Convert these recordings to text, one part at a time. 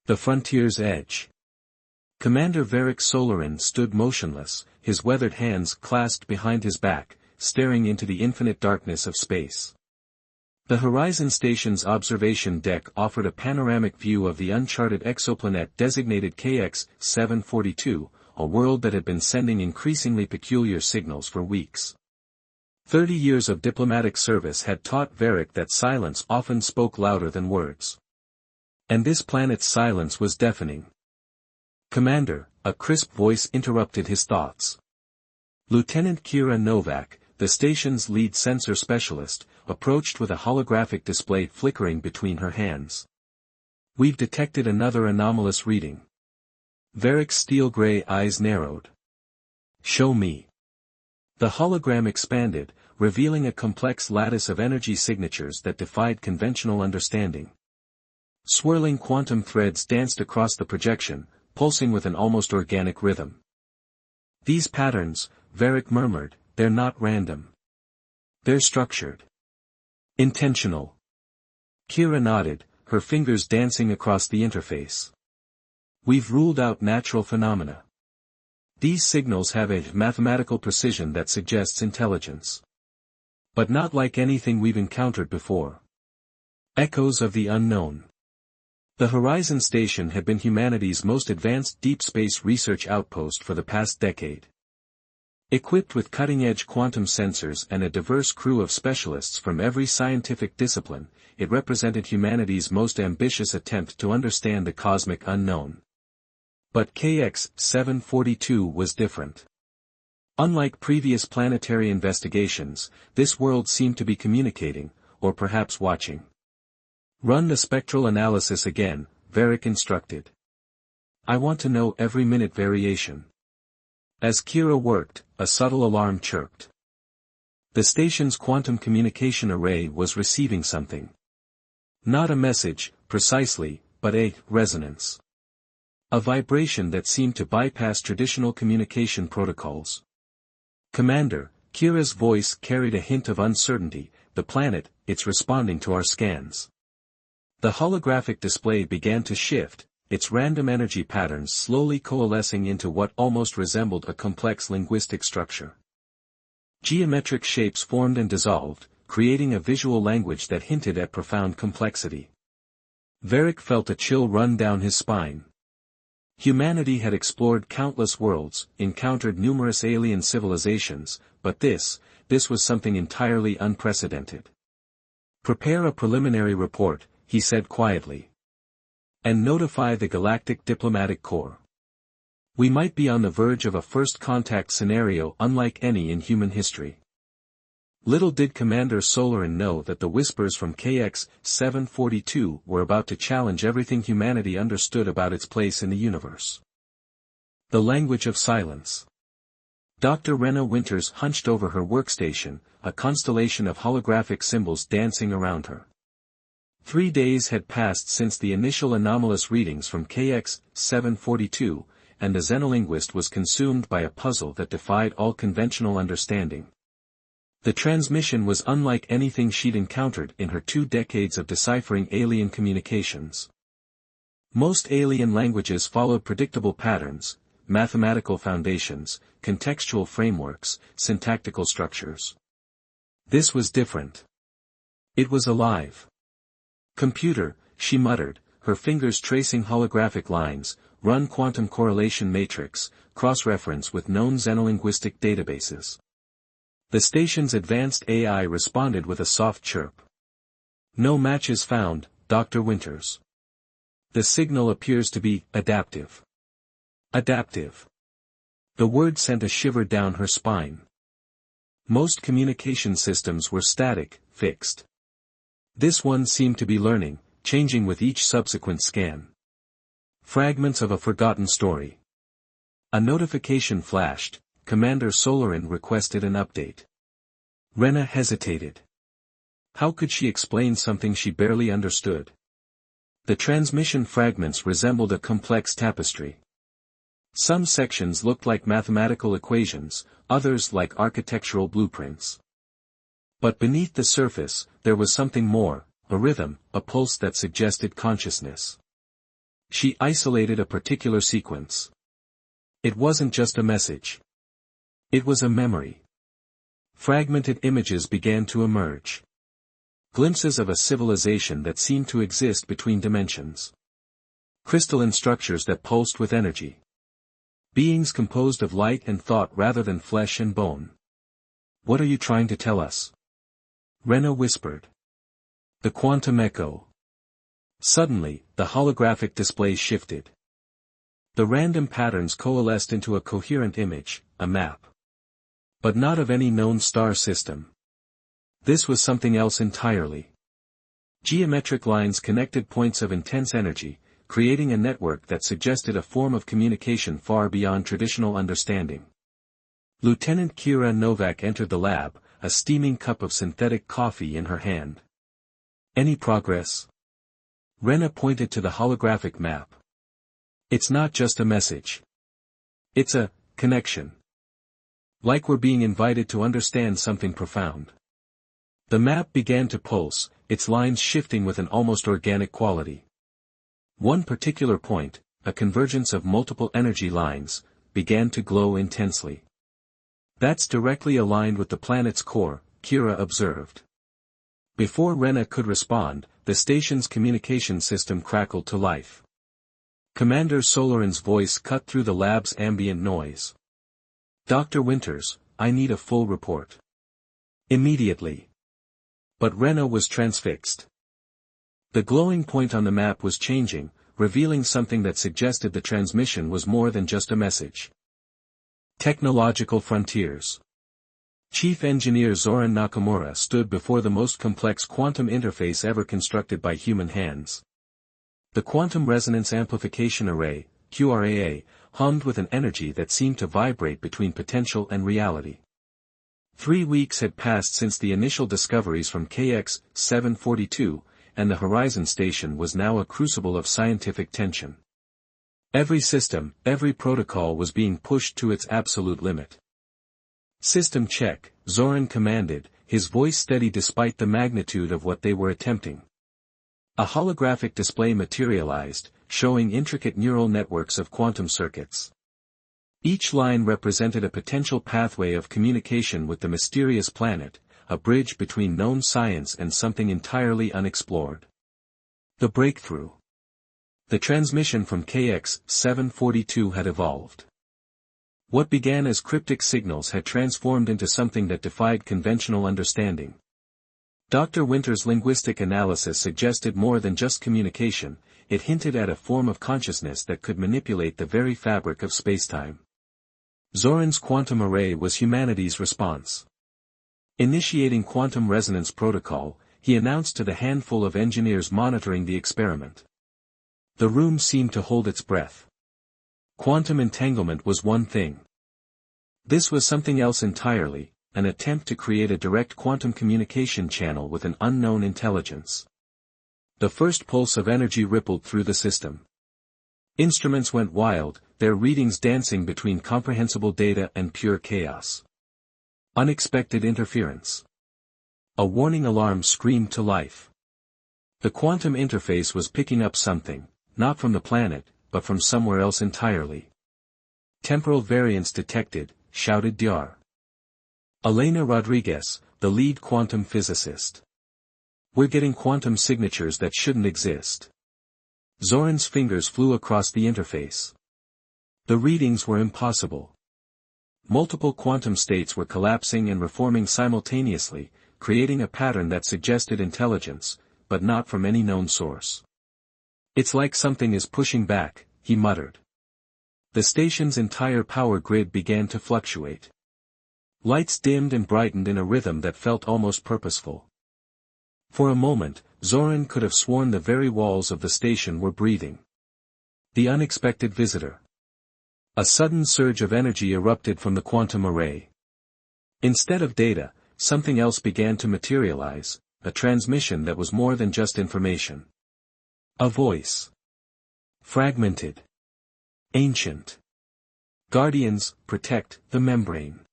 The frontier's edge. Commander Varric Solarin stood motionless, his weathered hands clasped behind his back, staring into the infinite darkness of space. The Horizon Station's observation deck offered a panoramic view of the uncharted exoplanet designated KX-742, a world that had been sending increasingly peculiar signals for weeks. 30 years of diplomatic service had taught Varric that silence often spoke louder than words. And this planet's silence was deafening. "Commander," a crisp voice interrupted his thoughts. Lieutenant Kira Novak, the station's lead sensor specialist, approached with a holographic display flickering between her hands. "We've detected another anomalous reading." Varric's steel-gray eyes narrowed. "Show me." The hologram expanded, revealing a complex lattice of energy signatures that defied conventional understanding. Swirling quantum threads danced across the projection, pulsing with an almost organic rhythm. "These patterns," Varric murmured, "they're not random. They're structured. Intentional." Kira nodded, her fingers dancing across the interface. "We've ruled out natural phenomena. These signals have a mathematical precision that suggests intelligence. But not like anything we've encountered before. Echoes of the unknown." The Horizon Station had been humanity's most advanced deep space research outpost for the past decade. Equipped with cutting-edge quantum sensors and a diverse crew of specialists from every scientific discipline, it represented humanity's most ambitious attempt to understand the cosmic unknown. But KX-742 was different. Unlike previous planetary investigations, this world seemed to be communicating, or perhaps watching. "Run the spectral analysis again," Varric instructed. "I want to know every minute variation." As Kira worked, a subtle alarm chirped. The station's quantum communication array was receiving something. Not a message, precisely, but a resonance. A vibration that seemed to bypass traditional communication protocols. "Commander," Kira's voice carried a hint of uncertainty, "the planet, it's responding to our scans." The holographic display began to shift, its random energy patterns slowly coalescing into what almost resembled a complex linguistic structure. Geometric shapes formed and dissolved, creating a visual language that hinted at profound complexity. Varric felt a chill run down his spine. Humanity had explored countless worlds, encountered numerous alien civilizations, but this was something entirely unprecedented. "Prepare a preliminary report," he said quietly. "And notify the Galactic Diplomatic Corps. We might be on the verge of a first contact scenario unlike any in human history." Little did Commander Solarin know that the whispers from KX-742 were about to challenge everything humanity understood about its place in the universe. The language of silence. Dr. Rena Winters hunched over her workstation, a constellation of holographic symbols dancing around her. 3 days had passed since the initial anomalous readings from KX-742, and the xenolinguist was consumed by a puzzle that defied all conventional understanding. The transmission was unlike anything she'd encountered in her 2 decades of deciphering alien communications. Most alien languages followed predictable patterns, mathematical foundations, contextual frameworks, syntactical structures. This was different. It was alive. "Computer," she muttered, her fingers tracing holographic lines, "run quantum correlation matrix, cross-reference with known xenolinguistic databases." The station's advanced AI responded with a soft chirp. "No matches found, Dr. Winters. The signal appears to be adaptive." Adaptive. The word sent a shiver down her spine. Most communication systems were static, fixed. This one seemed to be learning, changing with each subsequent scan. Fragments of a forgotten story. A notification flashed. Commander Solarin requested an update. Rena hesitated. How could she explain something she barely understood? The transmission fragments resembled a complex tapestry. Some sections looked like mathematical equations, others like architectural blueprints. But beneath the surface, there was something more, a rhythm, a pulse that suggested consciousness. She isolated a particular sequence. It wasn't just a message. It was a memory. Fragmented images began to emerge. Glimpses of a civilization that seemed to exist between dimensions. Crystalline structures that pulsed with energy. Beings composed of light and thought rather than flesh and bone. "What are you trying to tell us?" Rena whispered. "The quantum echo." Suddenly, the holographic display shifted. The random patterns coalesced into a coherent image, a map. But not of any known star system. This was something else entirely. Geometric lines connected points of intense energy, creating a network that suggested a form of communication far beyond traditional understanding. Lieutenant Kira Novak entered the lab, a steaming cup of synthetic coffee in her hand. "Any progress?" Rena pointed to the holographic map. "It's not just a message. It's a connection. Like we're being invited to understand something profound." The map began to pulse, its lines shifting with an almost organic quality. One particular point, a convergence of multiple energy lines, began to glow intensely. "That's directly aligned with the planet's core," Kira observed. Before Rena could respond, the station's communication system crackled to life. Commander Solarin's voice cut through the lab's ambient noise. "Dr. Winters, I need a full report. Immediately." But Rena was transfixed. The glowing point on the map was changing, revealing something that suggested the transmission was more than just a message. Technological frontiers. Chief Engineer Zoran Nakamura stood before the most complex quantum interface ever constructed by human hands. The Quantum Resonance Amplification Array, QRAA, hummed with an energy that seemed to vibrate between potential and reality. 3 weeks had passed since the initial discoveries from KX-742, and the Horizon Station was now a crucible of scientific tension. Every system, every protocol was being pushed to its absolute limit. "System check," Zoran commanded, his voice steady despite the magnitude of what they were attempting. A holographic display materialized, showing intricate neural networks of quantum circuits. Each line represented a potential pathway of communication with the mysterious planet, a bridge between known science and something entirely unexplored. The breakthrough. The transmission from KX-742 had evolved. What began as cryptic signals had transformed into something that defied conventional understanding. Dr. Winter's linguistic analysis suggested more than just communication, it hinted at a form of consciousness that could manipulate the very fabric of spacetime. Zoran's quantum array was humanity's response. Initiating quantum resonance protocol, he announced to the handful of engineers monitoring the experiment. The room seemed to hold its breath. Quantum entanglement was one thing. This was something else entirely, an attempt to create a direct quantum communication channel with an unknown intelligence. The first pulse of energy rippled through the system. Instruments went wild, their readings dancing between comprehensible data and pure chaos. Unexpected interference. A warning alarm screamed to life. The quantum interface was picking up something, not from the planet, but from somewhere else entirely. "Temporal variance detected," shouted Diar. Elena Rodriguez, the lead quantum physicist. "We're getting quantum signatures that shouldn't exist." Zoran's fingers flew across the interface. The readings were impossible. Multiple quantum states were collapsing and reforming simultaneously, creating a pattern that suggested intelligence, but not from any known source. "It's like something is pushing back," he muttered. The station's entire power grid began to fluctuate. Lights dimmed and brightened in a rhythm that felt almost purposeful. For a moment, Zoran could have sworn the very walls of the station were breathing. The unexpected visitor. A sudden surge of energy erupted from the quantum array. Instead of data, something else began to materialize, a transmission that was more than just information. A voice. Fragmented. Ancient. "Guardians, protect the membrane."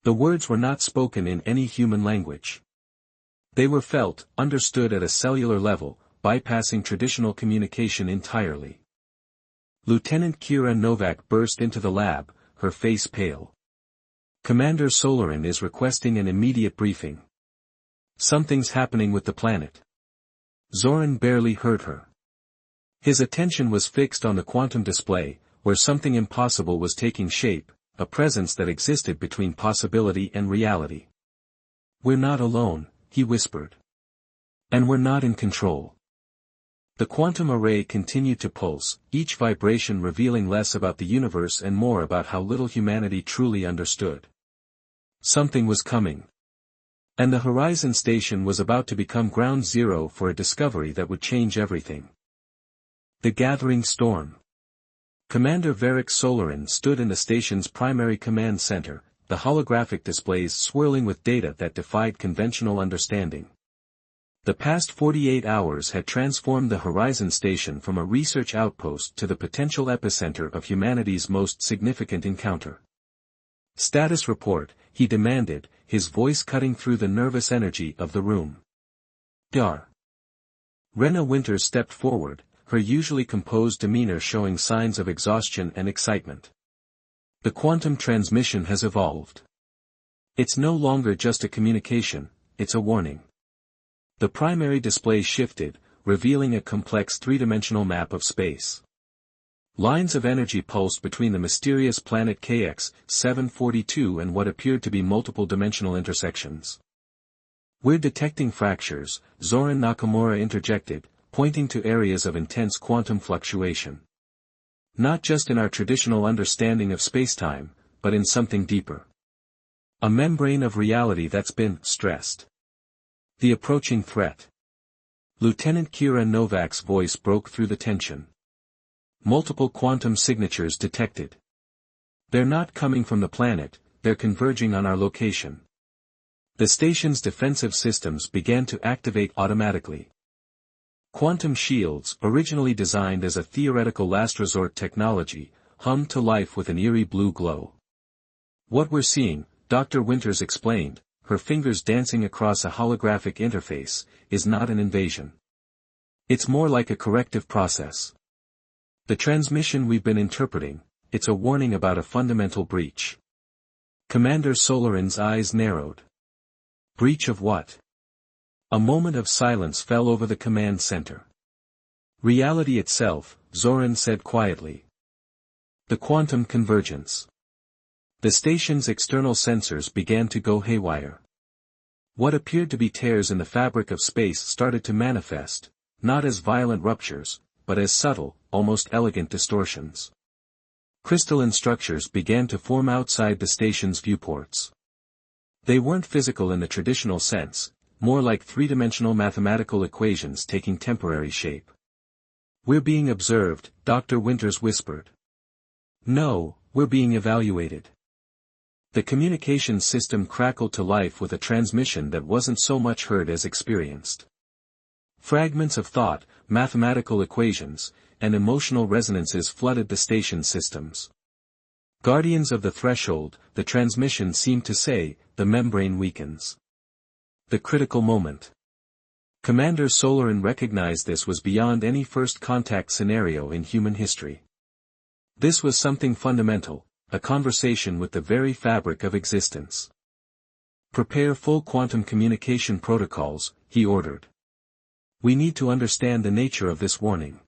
The words were not spoken in any human language. They were felt, understood at a cellular level, bypassing traditional communication entirely. Lieutenant Kira Novak burst into the lab, her face pale. Commander Solarin is requesting an immediate briefing. Something's happening with the planet. Zoran barely heard her. His attention was fixed on the quantum display, where something impossible was taking shape, a presence that existed between possibility and reality. "We're not alone," he whispered. "And we're not in control." The quantum array continued to pulse, each vibration revealing less about the universe and more about how little humanity truly understood. Something was coming. And the Horizon Station was about to become ground zero for a discovery that would change everything. The gathering storm. Commander Varric Solarin stood in the station's primary command center, the holographic displays swirling with data that defied conventional understanding. The past 48 hours had transformed the Horizon Station from a research outpost to the potential epicenter of humanity's most significant encounter. "Status report," he demanded, his voice cutting through the nervous energy of the room. "Dar." Rena Winters stepped forward, her usually composed demeanor showing signs of exhaustion and excitement. "The quantum transmission has evolved. It's no longer just a communication, it's a warning." The primary display shifted, revealing a complex three-dimensional map of space. Lines of energy pulsed between the mysterious planet KX-742 and what appeared to be multiple dimensional intersections. "We're detecting fractures," Zoran Nakamura interjected, pointing to areas of intense quantum fluctuation. "Not just in our traditional understanding of spacetime, but in something deeper. A membrane of reality that's been stressed." The approaching threat. Lieutenant Kira Novak's voice broke through the tension. "Multiple quantum signatures detected. They're not coming from the planet, they're converging on our location." The station's defensive systems began to activate automatically. Quantum shields, originally designed as a theoretical last resort technology, hummed to life with an eerie blue glow. "What we're seeing," Dr. Winters explained, her fingers dancing across a holographic interface, "is not an invasion. It's more like a corrective process. The transmission we've been interpreting, it's a warning about a fundamental breach." Commander Solarin's eyes narrowed. "Breach of what?" A moment of silence fell over the command center. "Reality itself," Zoran said quietly. "The quantum convergence." The station's external sensors began to go haywire. What appeared to be tears in the fabric of space started to manifest, not as violent ruptures, but as subtle, almost elegant distortions. Crystalline structures began to form outside the station's viewports. They weren't physical in the traditional sense, more like three-dimensional mathematical equations taking temporary shape. "We're being observed," Dr. Winters whispered. "No, we're being evaluated." The communications system crackled to life with a transmission that wasn't so much heard as experienced. Fragments of thought, mathematical equations, and emotional resonances flooded the station systems. "Guardians of the threshold," the transmission seemed to say, "the membrane weakens." The critical moment. Commander Solarin recognized this was beyond any first contact scenario in human history. This was something fundamental, a conversation with the very fabric of existence. "Prepare full quantum communication protocols," he ordered. "We need to understand the nature of this warning."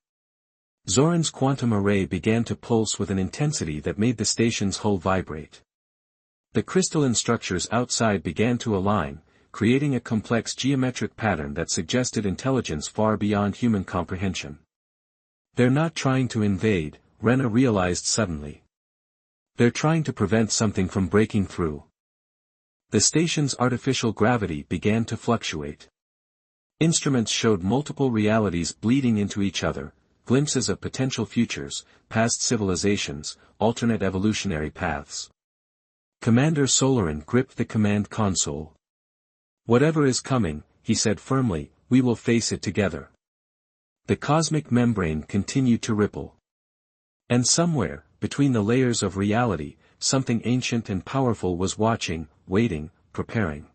Zoran's quantum array began to pulse with an intensity that made the station's hull vibrate. The crystalline structures outside began to align, creating a complex geometric pattern that suggested intelligence far beyond human comprehension. "They're not trying to invade," Rena realized suddenly. "They're trying to prevent something from breaking through." The station's artificial gravity began to fluctuate. Instruments showed multiple realities bleeding into each other, glimpses of potential futures, past civilizations, alternate evolutionary paths. Commander Solarin gripped the command console. "Whatever is coming," he said firmly, "we will face it together." The cosmic membrane continued to ripple. And somewhere, between the layers of reality, something ancient and powerful was watching, waiting, preparing.